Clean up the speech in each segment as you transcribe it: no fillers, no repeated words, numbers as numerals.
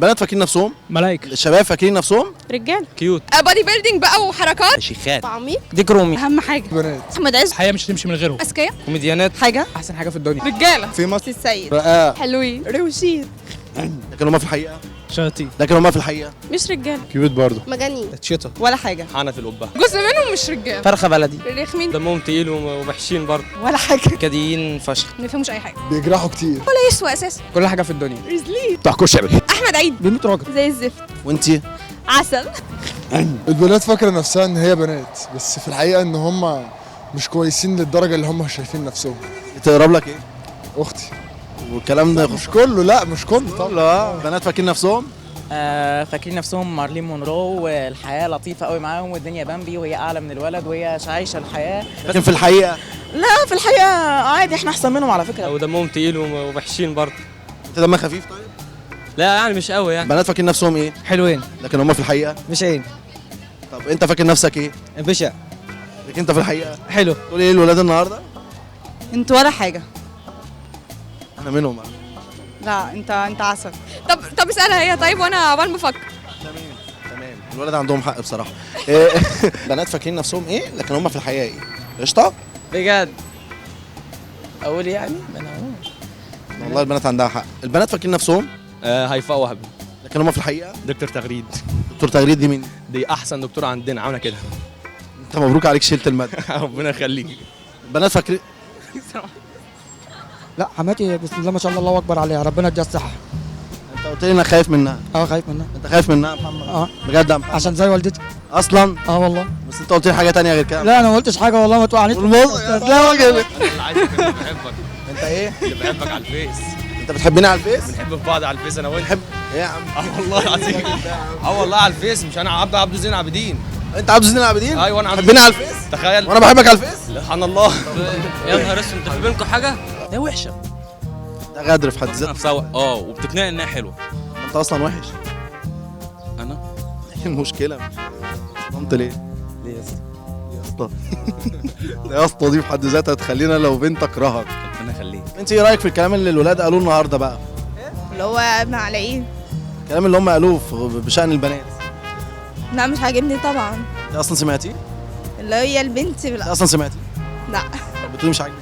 البنات فاكرين نفسهم، ملايكة. الشباب فاكرين نفسهم رجال كيوت. بادي بيلدينج بقى وحركات شيخات. عميق ديك رومي. اهم حاجه بنات. احمد عز الحياة مش هتمشي من غيرهم. اذكياء كوميديانات. حاجه أحسن حاجة في الدنيا. رجاله في مصر السيد رقاق. حلوين روشين لكن هم في الحقيقه، شياطين. لكن هم في الحقيقه مش رجاله كيوت برضه. مجانين شتا. ولا حاجه حنف القبه. جزء منهم مش رجاله فرخة بلدي. رخمين دمهم تقيل ووحشين برضه. ولا حاجه كاديين فشخ. ما يفهموش اي حاجه بيجرحوا كتير. ولا يسوى اساسا كل حاجة في الدنيا. رزلين بتاع كشري. احمد عيد بنت راجل. زي الزفت وانتي عسل البنات فاكره نفسها ان هي بنات، بس في الحقيقه ان هم مش كويسين للدرجه اللي هم شايفين نفسهم. تقرب لك ايه اختي. والكلام ده مش كله، لا مش كله طبعا. لا بنات فاكرين نفسهم. فاكرين نفسهم مارلين مونرو، والحياه لطيفه قوي معاهم، والدنيا بامبي، وهي اعلى من الولد، وهي عايشه الحياه. لكن في الحقيقه لا في الحقيقه عادي، احنا احسن منهم على فكره. ودمهم تقيل ووحشين برضه. انت دمك خفيف. طيب لا يعني مش قوي يعني. البنات فاكرين نفسهم ايه، حلوين. لكن هم في الحقيقه. مش عين. طب انت فاكر نفسك ايه، بشع. لكن انت في الحقيقه حلو. تقول ايه الولاد النهارده؟ انت ولا حاجه انا منهم. لا انت عسل طب اسالها هي طيب وانا عقبال ما افكر تمام الولاد عندهم حق بصراحه. بنات فاكرين نفسهم ايه لكن هم في الحقيقه ايه؟ قشطه. بجد اقول يعني والله البنات عندها حق. البنات فاكرين نفسهم هيفاء وهبي. لكن هم في الحقيقه. دكتور تغريد. دكتور تغريد دي مين؟ دي احسن دكتوره عندنا، عامله كده. انت مبروك عليك شلت الماده. ربنا يخليك. البنات فاكرين. لا حماتي بسم الله ما شاء الله، الله أكبر عليها، ربنا يديها الصحة. انت قلت لي انك خايف منها. خايف منها. انت خايف منها يا محمد؟ بجد يا محمد؟ عشان زي والدتي. اصلا والله. بس انت قلت لي حاجه تانية غير كده. لا أنا ما قلتش حاجة والله، ما توقعنيش. لا راجل. اللي عايزك، اللي بحبك. انت ايه؟ اللي بحبك على الفيس. انت بتحبني على الفيس؟ بنحب في بعض على الفيس انا وانت. بحب ايه يا عم؟ والله العظيم. والله على الفيس، مش انا عبد زين العابدين. انت عبد الزين العابدين؟ ايوه انا بتحبني على الفيس؟ تخيل. وانا بحبك على الفيس؟ سبحان الله. يا نهار اسود، انت في بينكم حاجه؟ هي وحشه. ده غدر في حد ذاته. نفسها وبتقنعني انها حلوه. انت اصلا وحش. انا ايه المشكله؟ انت ليه؟ ليه يا اسطى؟ يا اسطى ده يا اسطى دي في حد ذاتها تخلينا لو بنت اكرهك. ربنا يخليك. انت ايه رايك في الكلام اللي الولاد قالوه النهارده بقى؟ اللي هو معلقين الكلام اللي هم قالوه بشان البنات. لا مش عاجبني طبعا انت اصلا سمعتي؟ اللي هي البنت انت اصلا سمعتي؟ لا بتقولي مش عاجبك.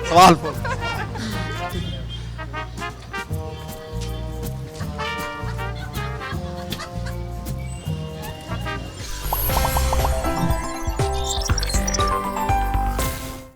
صباح الفل.